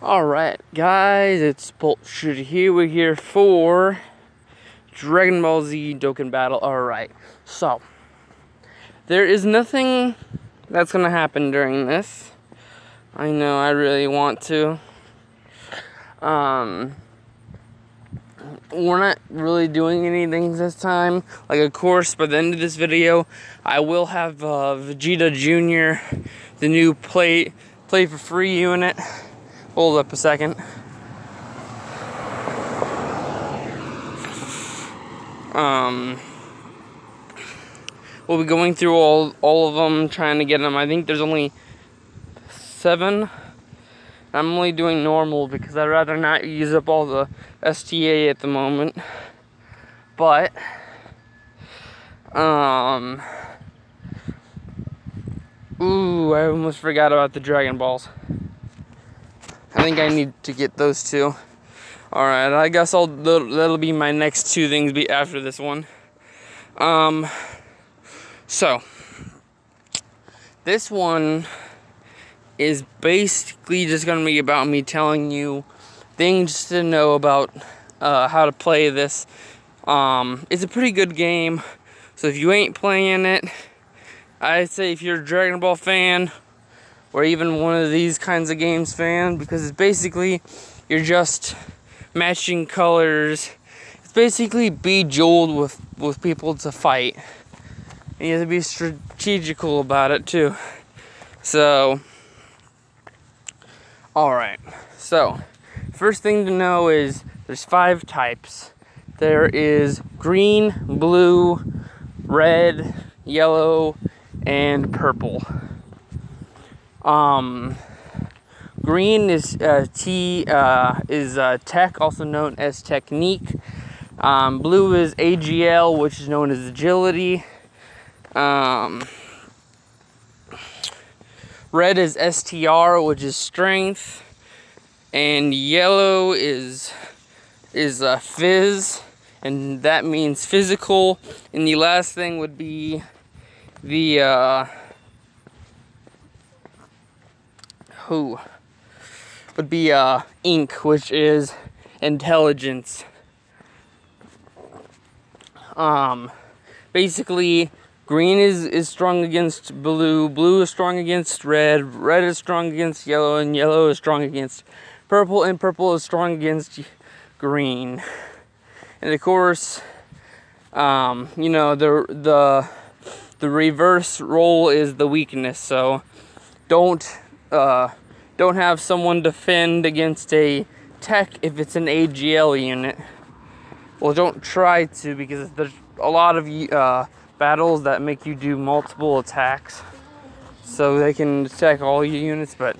Alright guys, it's B.O.L.T here. We're here for Dragon Ball Z Dokkan Battle. Alright, so there is nothing that's gonna happen during this. I know I really want to. We're not really doing anything this time. Like, of course, by the end of this video, I will have Vegeta Jr., the new play for free unit. Hold up a second. We'll be going through all of them, trying to get them. I think there's only 7. I'm only doing normal because I'd rather not use up all the STA at the moment. But ooh, I almost forgot about the Dragon Balls. I think I need to get those too. Alright, I guess that'll be my next 2 things after this one. So this one is basically just gonna be about me telling you things to know about how to play this. It's a pretty good game, so if you ain't playing it, I'd say if you're a Dragon Ball fan, or even one of these kinds of games fan, because it's basically, you're just matching colors. It's basically Bejeweled with people to fight. And you have to be strategical about it too. So, alright. So, first thing to know is there's 5 types. There is green, blue, red, yellow, and purple. Green is tech, also known as technique. Blue is AGL, which is known as agility. Red is STR, which is strength, and yellow is Fizz, and that means physical. And the last thing would be the ink, which is intelligence. Basically, green is strong against blue, blue is strong against red, red is strong against yellow, and yellow is strong against purple, and purple is strong against green. And of course, you know, the reverse role is the weakness. So don't have someone defend against a tech if it's an AGL unit. Well, don't try to, because there's a lot of battles that make you do multiple attacks, so they can attack all your units. But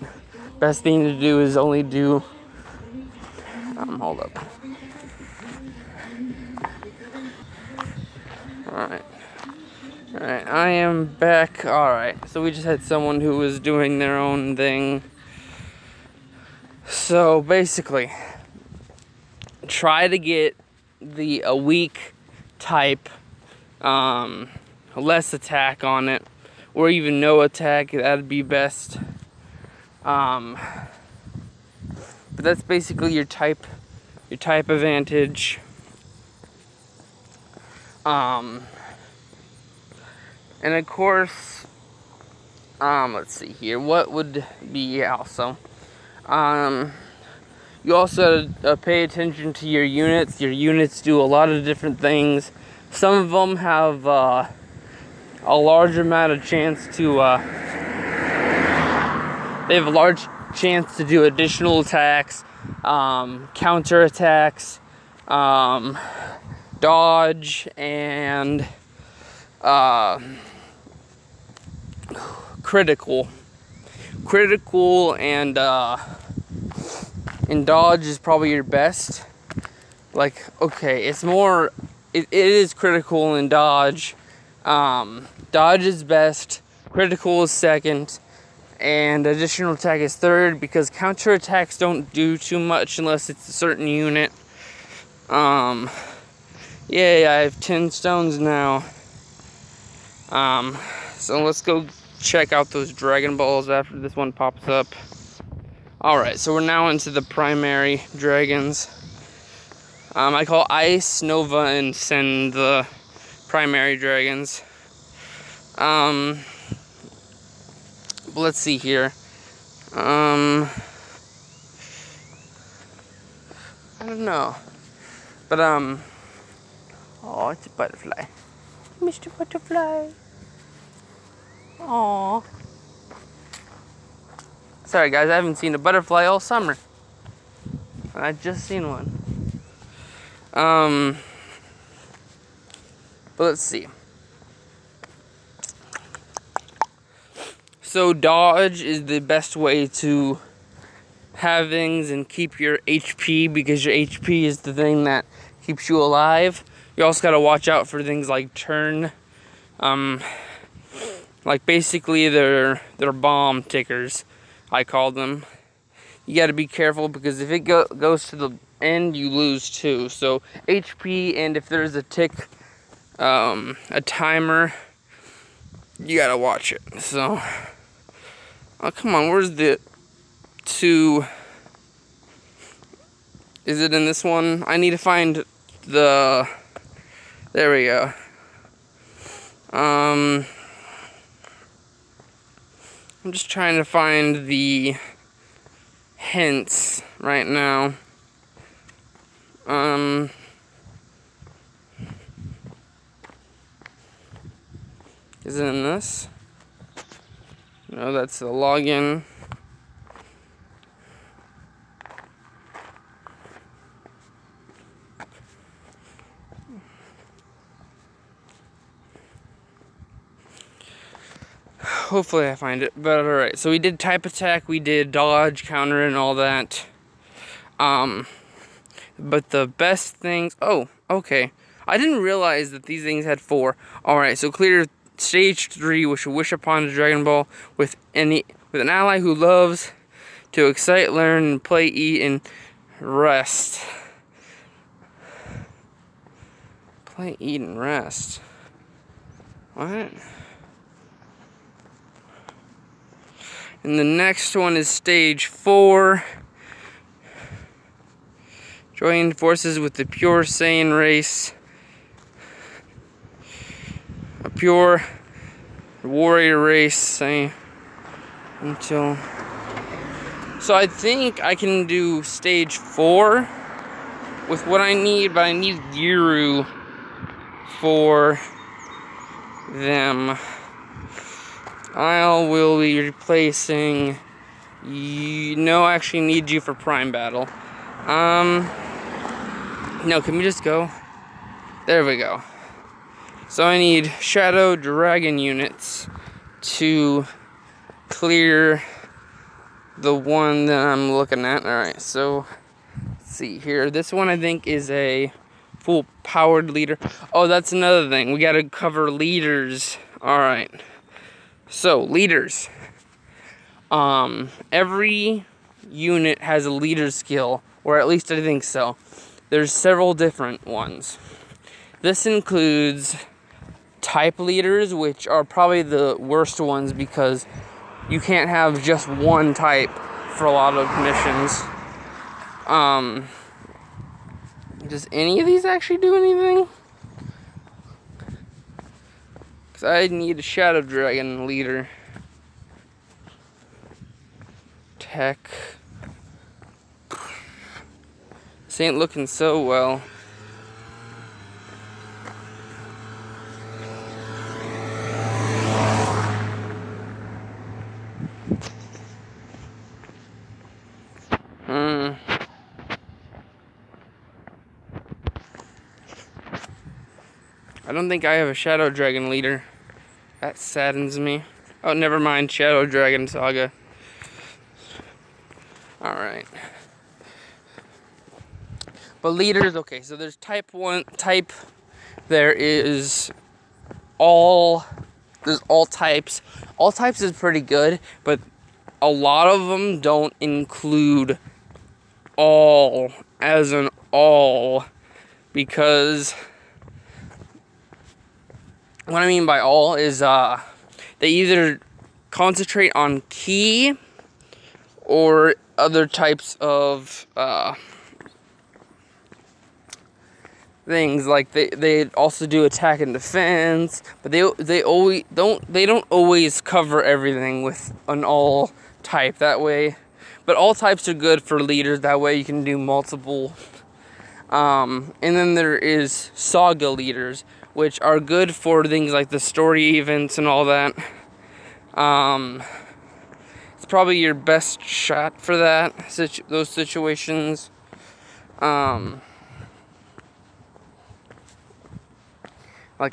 best thing to do is only do hold up. Alright, I am back. Alright, so we just had someone who was doing their own thing. So basically, try to get a weak type, less attack on it, or even no attack. That'd be best. But that's basically your type advantage. And of course, let's see here, what would be also, you also pay attention to your units. Your units do a lot of different things. Some of them have a large amount of chance to, they have a large chance to do additional attacks, counter attacks, dodge, and critical, and dodge is probably your best. Like, okay, it is critical and dodge. Dodge is best, critical is second, and additional attack is third, because counter attacks don't do too much unless it's a certain unit. Yay, I have 10 stones now. So let's go check out those Dragon Balls after this one pops up. Alright, so we're now into the primary dragons. I call Ice, Nova, and Sen the primary dragons. But let's see here. I don't know. But, oh, it's a butterfly. Mr. Butterfly. Aww. Sorry guys, I haven't seen a butterfly all summer. I just seen one. But let's see. So dodge is the best way to have things and keep your HP, because your HP is the thing that keeps you alive. You also gotta watch out for things like turn. Like basically they're bomb tickers, I call them. You gotta be careful, because if it goes to the end, you lose too. So HP, and if there's a tick, a timer, you gotta watch it. So, oh come on, where's the two? Is it in this one? I need to find the, there we go. I'm just trying to find the hints right now. Is it in this? No, that's the login. Hopefully I find it, but alright. So we did type attack, we did dodge, counter, and all that. But the best things, oh, okay. I didn't realize that these things had 4. Alright, so clear stage 3, which wish upon a Dragon Ball with an ally who loves to excite, learn, and play, eat, and rest. Play, eat, and rest. What? And the next one is stage 4. Join forces with the pure Saiyan race. A pure warrior race, say, until. So I think I can do stage 4 with what I need, but I need Giru for them. I will be replacing. No, I actually need you for Prime Battle. No, can we just go? There we go. So I need Shadow Dragon units to clear the one that I'm looking at. Alright, so let's see here. This one I think is a full powered leader. Oh, that's another thing. We gotta cover leaders. Alright. So, leaders. Every unit has a leader skill, or at least I think so. There's several different ones. This includes type leaders, which are probably the worst ones because you can't have just one type for a lot of missions. Does any of these actually do anything? Because I need a Shadow Dragon leader. Tech. This ain't looking so well. I don't think I have a Shadow Dragon leader. That saddens me. Oh, never mind. Shadow Dragon Saga. Alright. But leaders, okay, so there's type 1, there's all types. All types is pretty good, but a lot of them don't include all, as in all, because what I mean by all is they either concentrate on ki or other types of things, like they also do attack and defense, but they don't always cover everything with an all type that way. But all types are good for leaders, that way you can do multiple. And then there is saga leaders, which are good for things like the story events and all that. It's probably your best shot for that, those situations. Like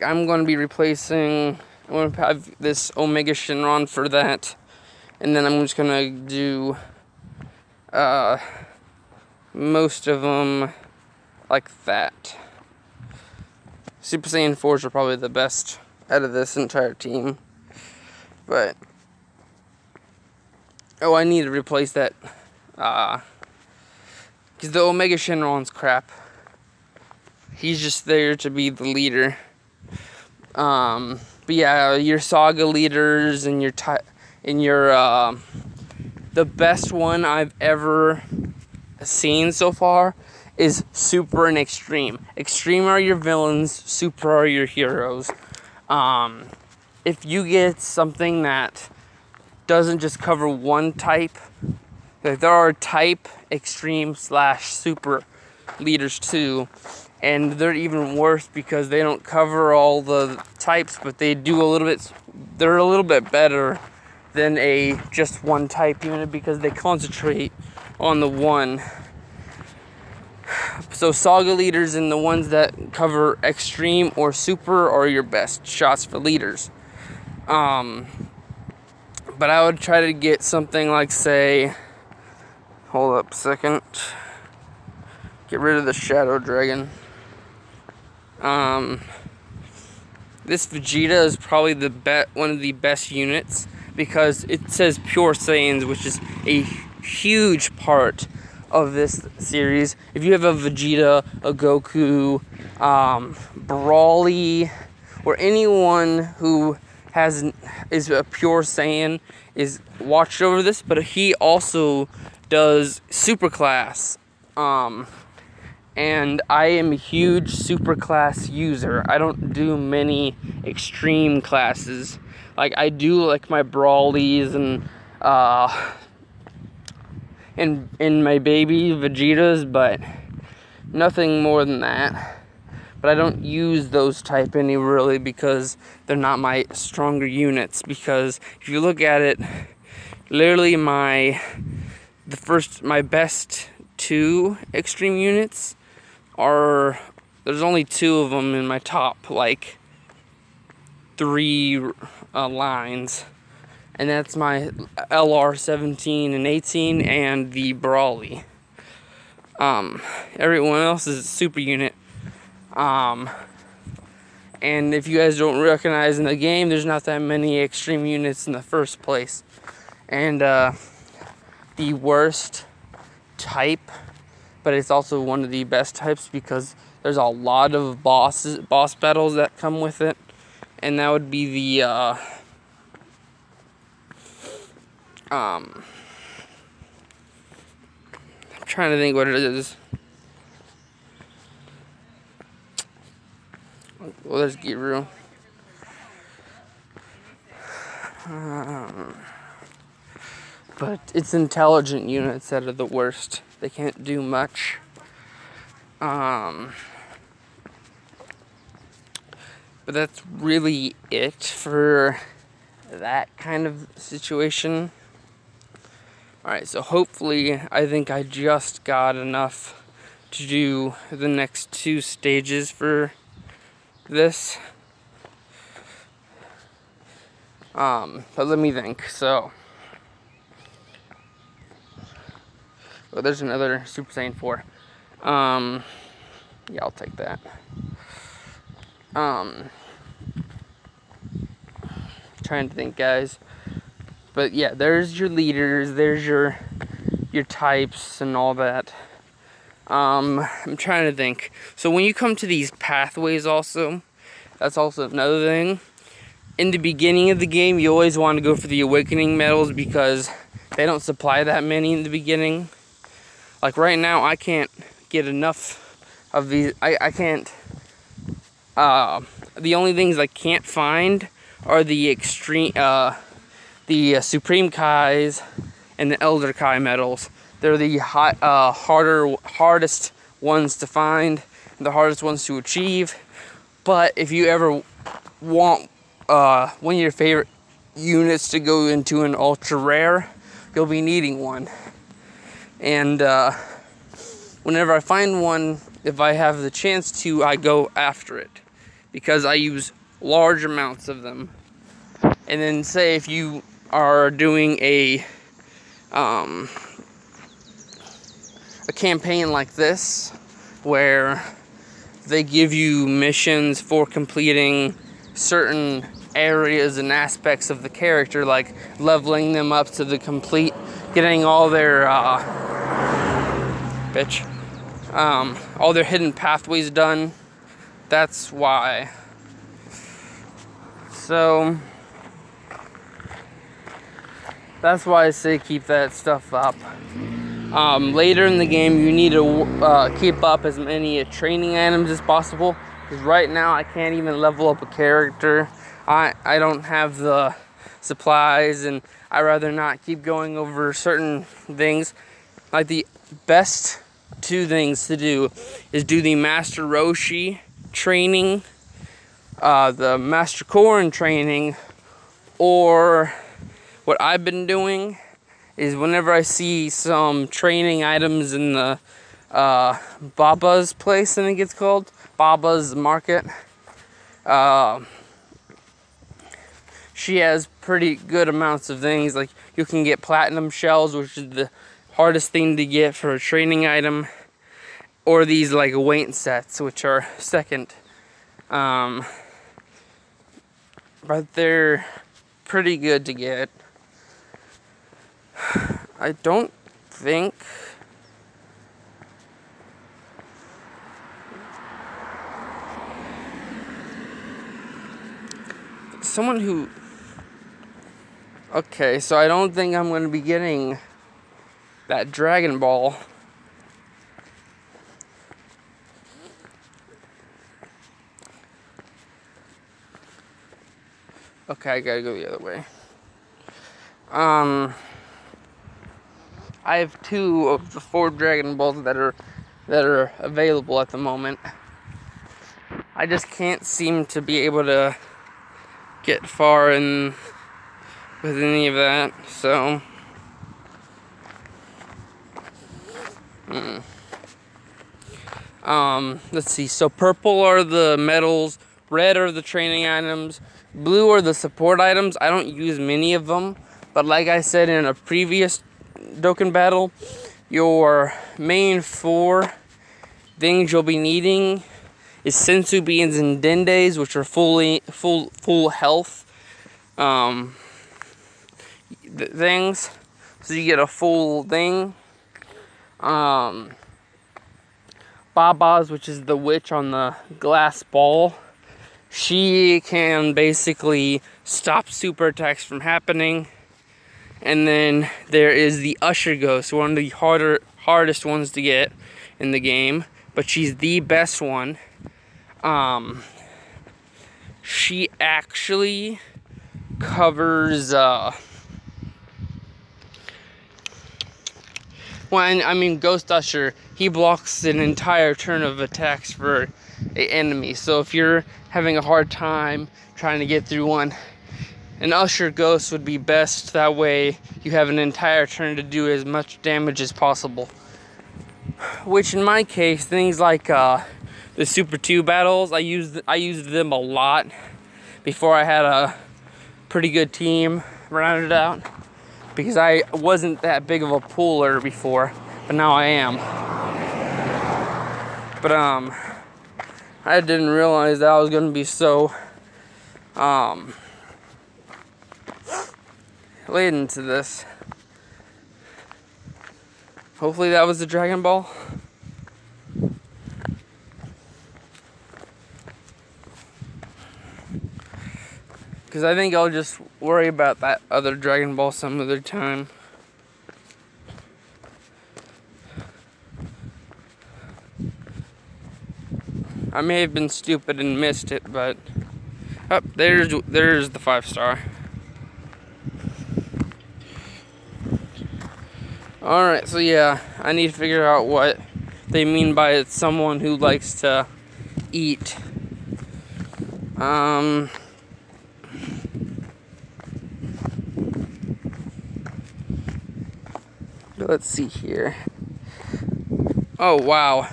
I'm going to be replacing, I'm going to have this Omega Shenron for that. And then I'm just going to do most of them like that. Super Saiyan 4s are probably the best out of this entire team. But, oh, I need to replace that. Because the Omega Shenron's crap. He's just there to be the leader. But yeah, your saga leaders and your the best one I've ever seen so far is Super and Extreme. Extreme are your villains, Super are your heroes. If you get something that doesn't just cover one type, like there are type, Extreme / Super leaders too, and they're even worse because they don't cover all the types, but they do a little bit, they're a little bit better than a just one type unit because they concentrate on the one. So saga leaders and the ones that cover Extreme or Super are your best shots for leaders. But I would try to get something like, say, hold up a second, get rid of the Shadow Dragon. This Vegeta is probably one of the best units because it says Pure Saiyans, which is a huge part of this series. If you have a Vegeta, a Goku, Brawly, or anyone who is a Pure Saiyan is watched over this, but he also does super class. And I am a huge super class user. I don't do many extreme classes. Like I do like my Brawlies and my baby Vegetas, but nothing more than that. But I don't use those type any really because they're not my stronger units. Because if you look at it, literally my best 2 extreme units are, there's only 2 of them in my top like 3 lines, and that's my LR 17 and 18 and the Brawly. Everyone else is a super unit. And if you guys don't recognize in the game, there's not that many extreme units in the first place. And the worst type, but it's also one of the best types because there's a lot of boss battles that come with it, and that would be the I'm trying to think what it is. Well, there's Giru. But it's intelligent units that are the worst. They can't do much. But that's really it for that kind of situation. Alright, so hopefully I think I just got enough to do the next 2 stages for this. But let me think. So, oh, there's another Super Saiyan 4. Yeah, I'll take that. Trying to think, guys. But yeah, there's your leaders, there's your types and all that. I'm trying to think. So when you come to these pathways also, that's also another thing. in the beginning of the game, you always want to go for the awakening medals because they don't supply that many in the beginning. Like right now, I can't get enough of these. I can't. The only things I can't find are the extreme, the Supreme Kais and the Elder Kai medals. They're the hardest ones to find, the hardest ones to achieve. But if you ever want one of your favorite units to go into an ultra rare, you'll be needing one. And whenever I find one, if I have the chance to, I go after it because I use large amounts of them. And then say if you are doing a campaign like this where they give you missions for completing certain areas and aspects of the character, like leveling them up to the complete, getting all their all their hidden pathways done. That's why. So that's why I say keep that stuff up. Later in the game, you need to keep up as many training items as possible. Because right now, I can't even level up a character. I don't have the supplies, and I'd rather not keep going over certain things. Like the best two things to do is do the Master Roshi training, the Master Korin training, or what I've been doing is whenever I see some training items in the Baba's place, I think it's called, Baba's Market, she has pretty good amounts of things. Like you can get platinum shells, which is the hardest thing to get for a training item, or these like weight sets, which are second. But they're pretty good to get. I don't think someone who, okay, so I don't think I'm going to be getting that Dragon Ball. Okay, I gotta go the other way. I have 2 of the 4 Dragon Balls that are available at the moment. I just can't seem to be able to get far in with any of that, so let's see. So purple are the medals, red are the training items, blue are the support items. I don't use many of them, but like I said in a previous Dokkan Battle, your main 4 things you'll be needing is sensu beans and dendes, which are full health things. So you get a full thing. Baba's, which is the witch on the glass ball. She can basically stop super attacks from happening. And then there is the Usher Ghost, one of the hardest ones to get in the game, but she's the best one. She actually covers, Ghost Usher, he blocks an entire turn of attacks for an enemy. So if you're having a hard time trying to get through one, an Usher Ghost would be best. That way you have an entire turn to do as much damage as possible. Which in my case, things like the Super 2 battles, I used them a lot before I had a pretty good team rounded out. Because I wasn't that big of a puller before, but now I am. But I didn't realize that I was gonna be so late into this. Hopefully that was the Dragon Ball. Because I think I'll just worry about that other Dragon Ball some other time. I may have been stupid and missed it, but oh, there's the 5-star. Alright, so yeah, I need to figure out what they mean by it's someone who likes to eat. Let's see here. Oh, wow.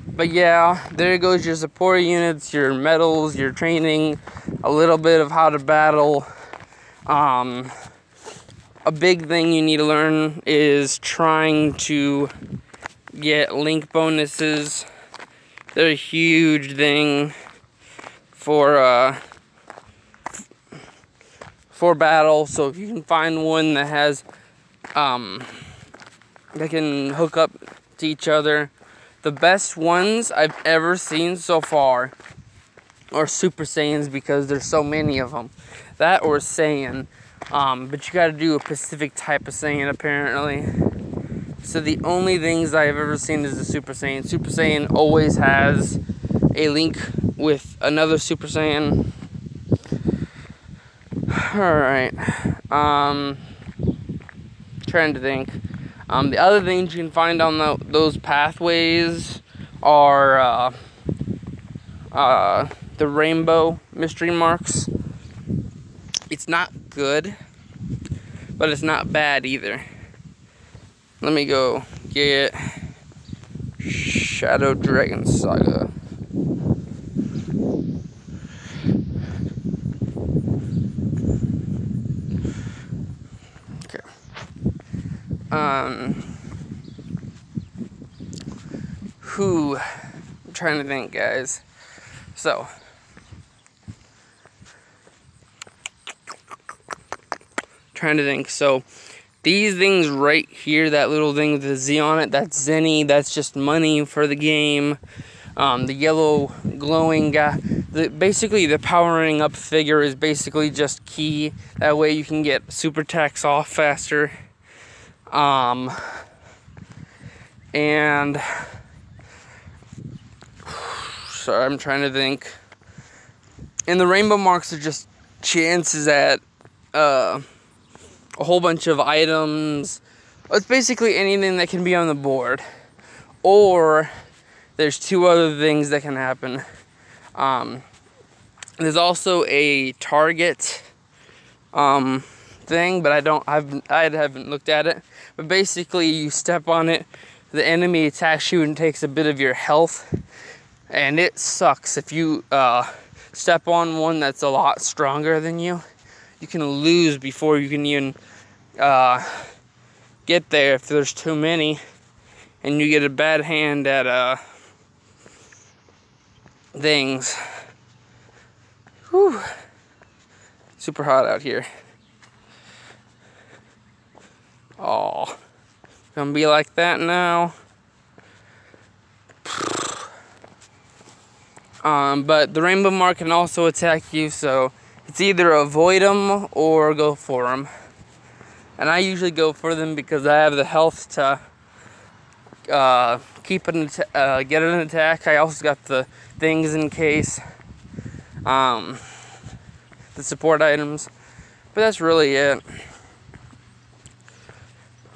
But yeah, there goes your support units, your medals, your training, a little bit of how to battle. A big thing you need to learn is trying to get link bonuses. They're a huge thing for battle. So if you can find one that has that can hook up to each other. The best ones I've ever seen so far are Super Saiyans, because there's so many of them. That or Saiyan. But you gotta do a specific type of Saiyan apparently. So the only things I've ever seen is the Super Saiyan. Super Saiyan always has a link with another Super Saiyan. Alright. Trying to think. The other things you can find on those pathways are the rainbow mystery marks. It's not good, but it's not bad either. Let me go get Shadow Dragon Saga. Okay. I'm trying to think, guys. So, So, these things right here, that little thing with the Z on it, that's Zenny. That's just money for the game. The yellow glowing guy, basically the powering up figure is basically just key. That way you can get super attacks off faster. And sorry, I'm trying to think. And the rainbow marks are just chances at a whole bunch of items. It's basically anything that can be on the board. Or there's two other things that can happen. There's also a target thing, but I haven't looked at it. But basically, you step on it, the enemy attacks you and takes a bit of your health, and it sucks. If you step on one that's a lot stronger than you, you can lose before you can even get there if there's too many, and you get a bad hand at things. Whew. Super hot out here. Oh, gonna be like that now. But the rainbow mark can also attack you, so it's either avoid them or go for them. And I usually go for them because I have the health to get an attack. I also got the things in case, the support items. But that's really it.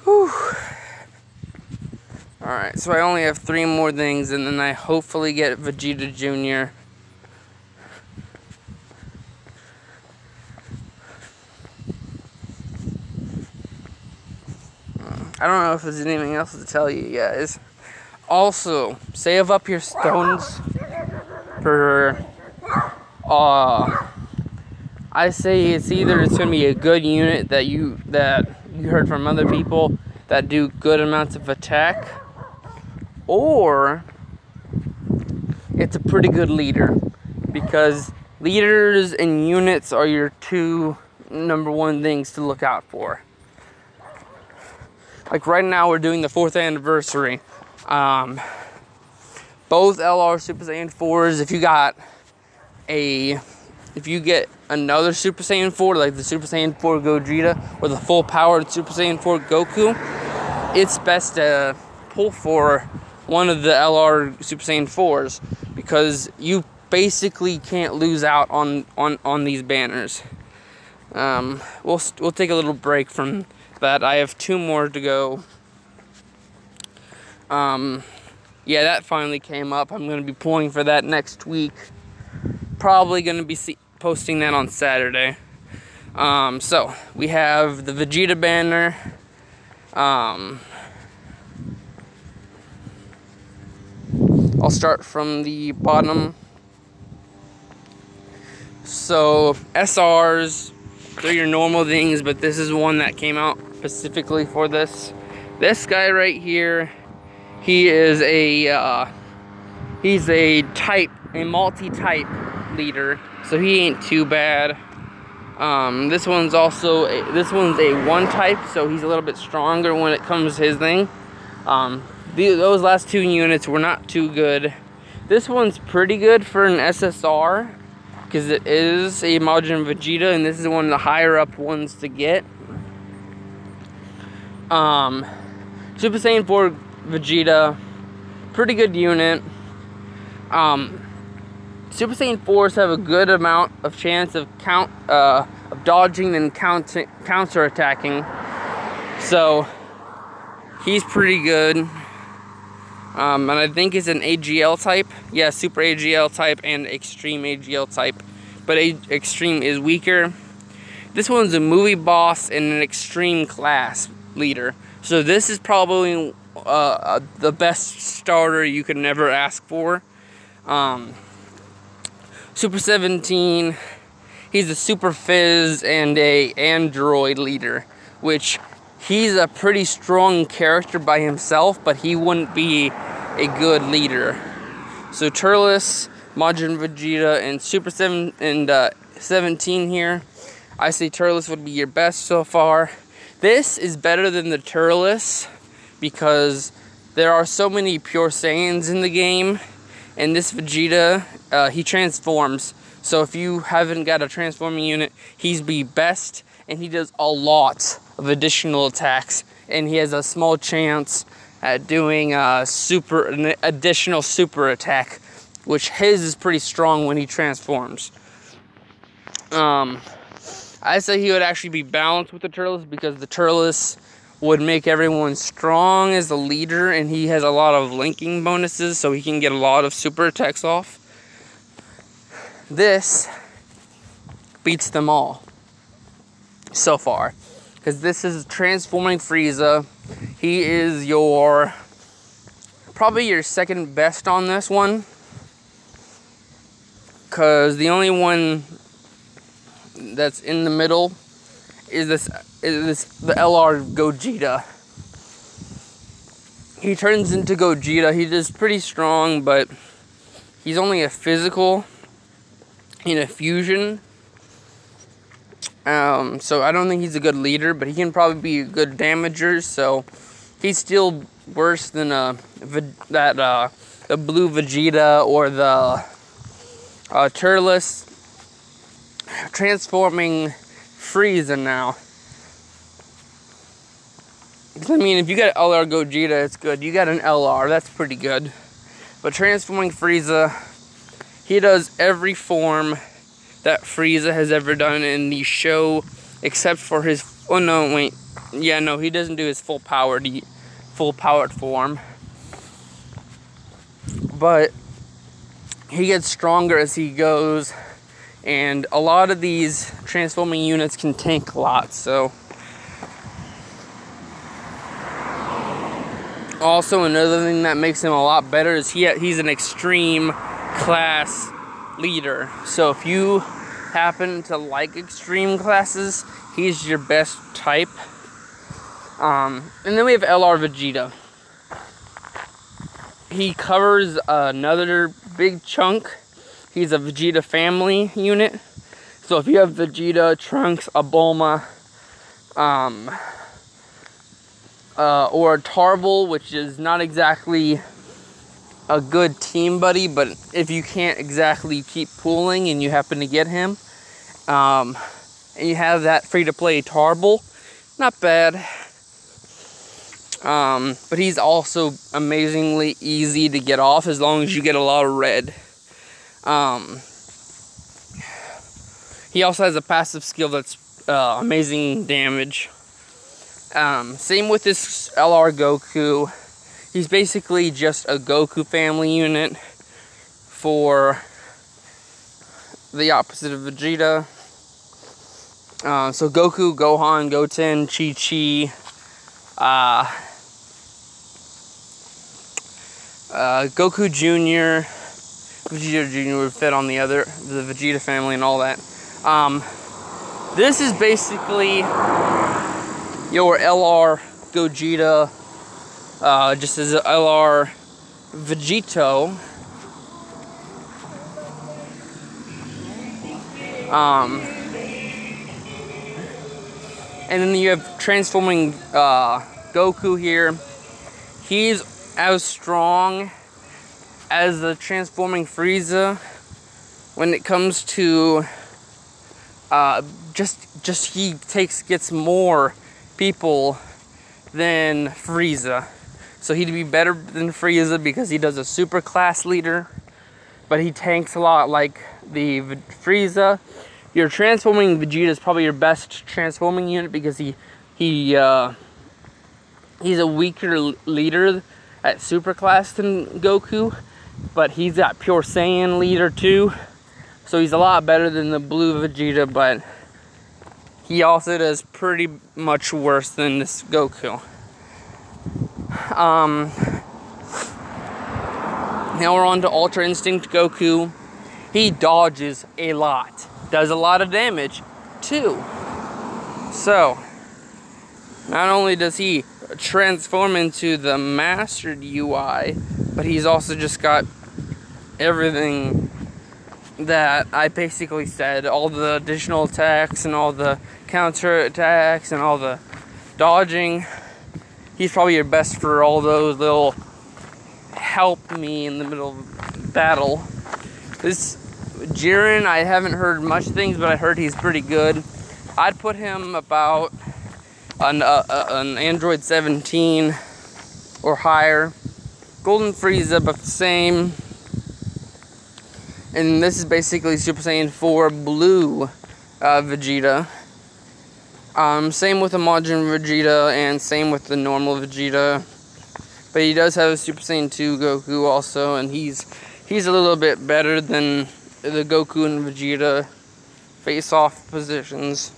Whew. Alright, so I only have 3 more things, and then I hopefully get Vegeta Jr. I don't know if there's anything else to tell you guys. Also, save up your stones for, I say it's gonna be a good unit that you heard from other people that do good amounts of attack, or it's a pretty good leader, because leaders and units are your 2 #1 things to look out for. Like right now we're doing the 4th anniversary. Both LR Super Saiyan 4s, if you got a if you get another Super Saiyan 4, like the Super Saiyan 4 Gogeta or the full powered Super Saiyan 4 Goku, it's best to pull for one of the LR Super Saiyan 4s, because you basically can't lose out on these banners. We'll take a little break from that. I have 2 more to go. Yeah, that finally came up. I'm going to be pulling for that next week. Probably going to be posting that on Saturday. So, we have the Vegeta banner. I'll start from the bottom. So, SRs, they're your normal things, but this is one that came out specifically for this. This guy right here, he is he's a multi-type leader, so he ain't too bad. This one's a 1 type, so he's a little bit stronger when it comes to his thing. Those last 2 units were not too good. This one's pretty good for an SSR, because it is a Majin Vegeta, and this is one of the higher up ones to get. Super Saiyan 4 Vegeta, pretty good unit. Super Saiyan 4s have a good amount of chance of dodging and counter attacking, so he's pretty good. And I think it's an AGL type. Yeah, Super AGL type and Extreme AGL type. But Extreme is weaker. This one's a movie boss and an Extreme class leader. So this is probably the best starter you could never ask for. Super 17, he's a Super Fizz and a Android leader, which he's a pretty strong character by himself, but he wouldn't be a good leader. So Turles, Majin Vegeta, and Super 17 here. I say Turles would be your best so far. This is better than the Turles because there are so many pure Saiyans in the game, and this Vegeta, he transforms. So if you haven't got a transforming unit, he's the best, and he does a lot of additional attacks, and he has a small chance at doing an additional super attack, which his is pretty strong when he transforms. I say he would actually be balanced with the Turles, because the Turles would make everyone strong as a leader, and he has a lot of linking bonuses, so he can get a lot of super attacks off. This beats them all so far, because this is transforming Frieza. He is probably your second best on this one, because the only one that's in the middle is the LR Gogeta. He turns into Gogeta. He is pretty strong, but he's only a physical in a fusion. So I don't think he's a good leader, but he can probably be a good damager. So he's still worse than the blue Vegeta or the Turles transforming Frieza now. I mean, if you got LR Gogeta, it's good. You got an LR, that's pretty good. But transforming Frieza, he does every form that Frieza has ever done in the show, except for his. Oh no, wait. Yeah, no, he doesn't do his full powered form. But he gets stronger as he goes, and a lot of these transforming units can tank a lot. So. Also, another thing that makes him a lot better is he's an extreme class leader. So if you happen to like extreme classes, he's your best type. And then we have LR Vegeta. He covers another big chunk. He's a Vegeta family unit. So if you have Vegeta, Trunks, a Bulma, or a Tarble, which is not exactly a good team buddy, but if you can't exactly keep pooling and you happen to get him, and you have that free-to-play Tarble, not bad. But he's also amazingly easy to get off as long as you get a lot of red. He also has a passive skill that's amazing damage. Same with this LR Goku. He's basically just a Goku family unit for the opposite of Vegeta. So Goku, Gohan, Goten, Chi-Chi, Goku Jr., Vegeta Jr. would fit on the Vegeta family and all that. This is basically your LR Gogeta, just as an LR Vegito. And then you have transforming Goku here. He's as strong as the transforming Frieza when it comes to he gets more people than Frieza. So he'd be better than Frieza because he does a super class leader, but he tanks a lot like the Frieza. Your transforming Vegeta is probably your best transforming unit because he's a weaker leader at super class than Goku, but he's got pure Saiyan leader too, so he's a lot better than the blue Vegeta, but he also does pretty much worse than this Goku. Now we're on to Ultra Instinct Goku. He dodges a lot, does a lot of damage too. So not only does he transform into the mastered UI, but he's also just got everything that I basically said, all the additional attacks and all the counter attacks and all the dodging. He's probably your best for all those little help me in the middle of battle. This Jiren, I haven't heard much things, but I heard he's pretty good. I'd put him about an Android 17 or higher. Golden Frieza, but the same. And this is basically Super Saiyan 4 Blue Vegeta. Same with the Majin Vegeta and same with the normal Vegeta. But he does have a Super Saiyan 2 Goku also, and he's a little bit better than the Goku and Vegeta face-off positions.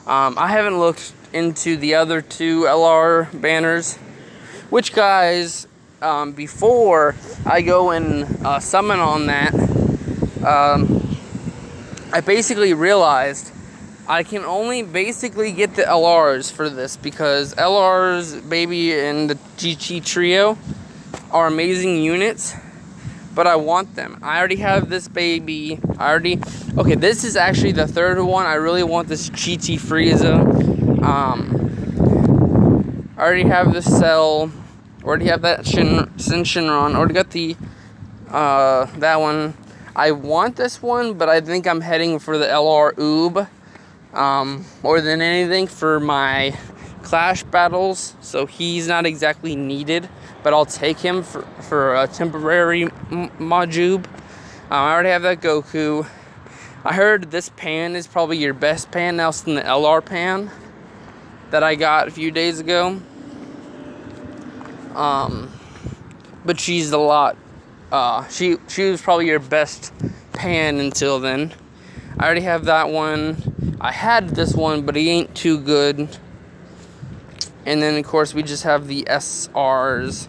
I haven't looked into the other two LR banners, which guys, before I go and summon on that, I basically realized I can only basically get the LRs for this because LRs, Baby, and the GT Trio are amazing units, but I want them. I already have this Baby. Okay, this is actually the third one. I really want this GT Frieza. I already have the Cell. Already have that Shenron. Already got the that one. I want this one, but I think I'm heading for the LR Oob. More than anything for my Clash battles, so he's not exactly needed, but I'll take him for a temporary Majoob. I already have that Goku. I heard this pan is probably your best pan else than the LR pan that I got a few days ago. But she's a lot, she was probably your best pan until then. I already have that one. I had this one, but he ain't too good. And then, of course, we just have the SRs.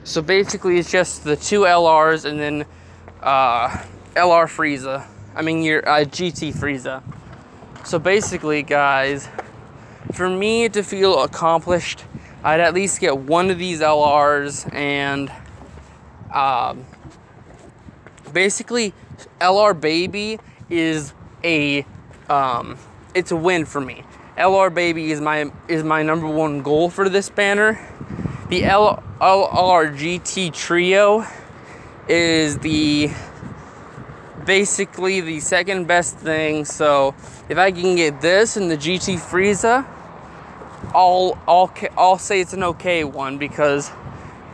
So basically, it's just the two LRs and then LR Frieza. I mean, your GT Frieza. So basically, guys, for me to feel accomplished, I'd at least get one of these LRs, and basically, LR Baby is it's a win for me. LR Baby is my number one goal for this banner. The LRGT Trio is basically the second best thing. So if I can get this and the GT Frieza, I'll say it's an okay one, because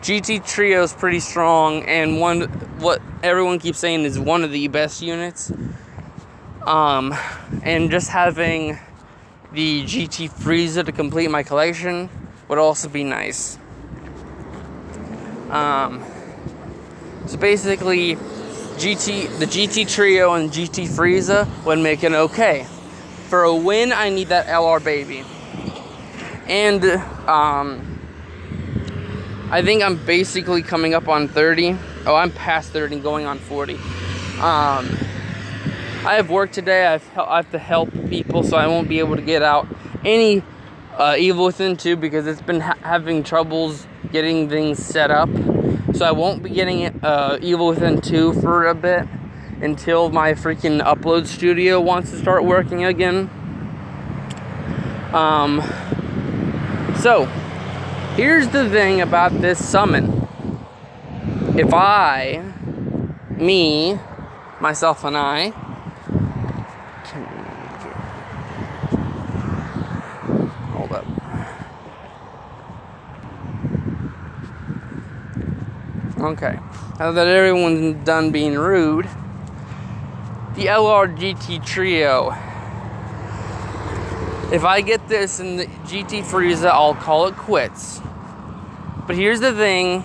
GT Trio is pretty strong and what everyone keeps saying is one of the best units. And just having the GT Frieza to complete my collection would also be nice. So basically, the GT Trio and GT Frieza would make it okay. For a win, I need that LR baby. And I think I'm basically coming up on 30. Oh, I'm past 30 and going on 40. I have work today. I have to help people, so I won't be able to get out any Evil Within 2 because it's been having troubles getting things set up. So I won't be getting Evil Within 2 for a bit until my freaking upload studio wants to start working again. So here's the thing about this summon. If myself and I, hold up. Okay, now that everyone's done being rude, the LRGT Trio. If I get this in the GT Frieza, I'll call it quits. But here's the thing.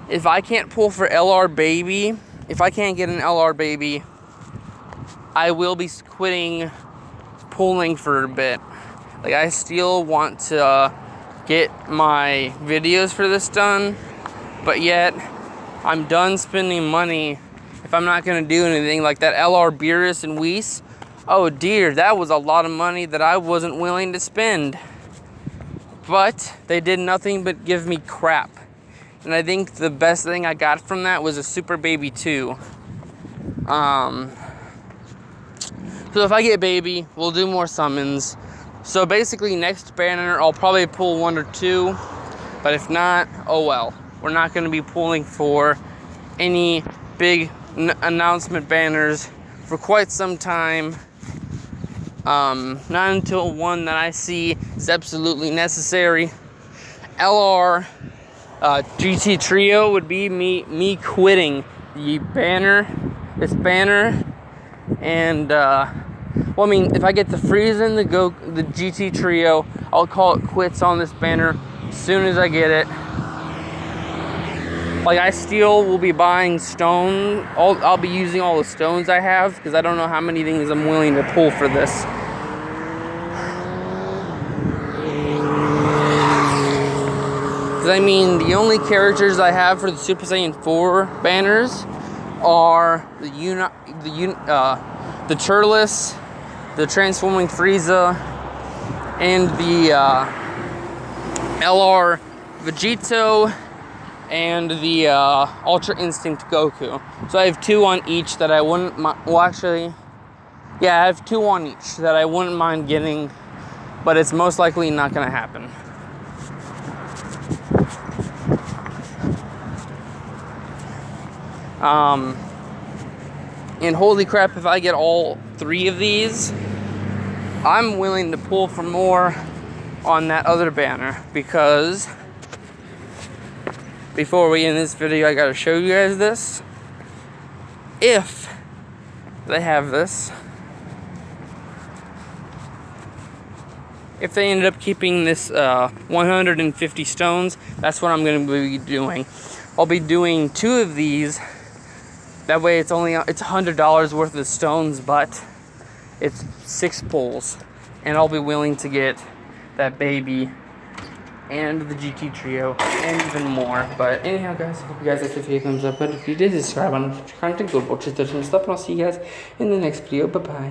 If I can't pull for LR Baby, if I can't get an LR Baby, I will be quitting pulling for a bit. Like, I still want to get my videos for this done, but yet I'm done spending money if I'm not going to do anything. Like that LR Beerus and Whis. Oh dear, that was a lot of money that I wasn't willing to spend. But they did nothing but give me crap. And I think the best thing I got from that was a Super Baby 2. So if I get Baby, we'll do more summons. So basically next banner, I'll probably pull 1 or 2. But if not, oh well. We're not going to be pulling for any big announcement banners for quite some time. Not until one that I see is absolutely necessary. LR GT Trio would be me quitting the this banner, and well, I mean, if I get the Frieza and the GT Trio, I'll call it quits on this banner as soon as I get it. Like, I still will be buying stone. I'll be using all the stones I have, because I don't know how many things I'm willing to pull for this. Because, I mean, the only characters I have for the Super Saiyan 4 banners are the Turles, the Transforming Frieza, and the LR Vegito, and the Ultra Instinct Goku. So I have 2 on each that I wouldn't mind. Well, actually, yeah, I have 2 on each that I wouldn't mind getting, but it's most likely not going to happen. And holy crap, if I get all 3 of these, I'm willing to pull for more on that other banner, because before we end this video, I gotta show you guys this. If they have this, if they ended up keeping this 150 stones, that's what I'm gonna be doing. I'll be doing 2 of these. That way it's $100 worth of stones, but it's 6 pulls. And I'll be willing to get that baby and the GT Trio, and even more. But anyhow, guys, I hope you guys liked the video. Thumbs up, but if you did, subscribe on content, go watch the stuff, and I'll see you guys in the next video. Bye bye.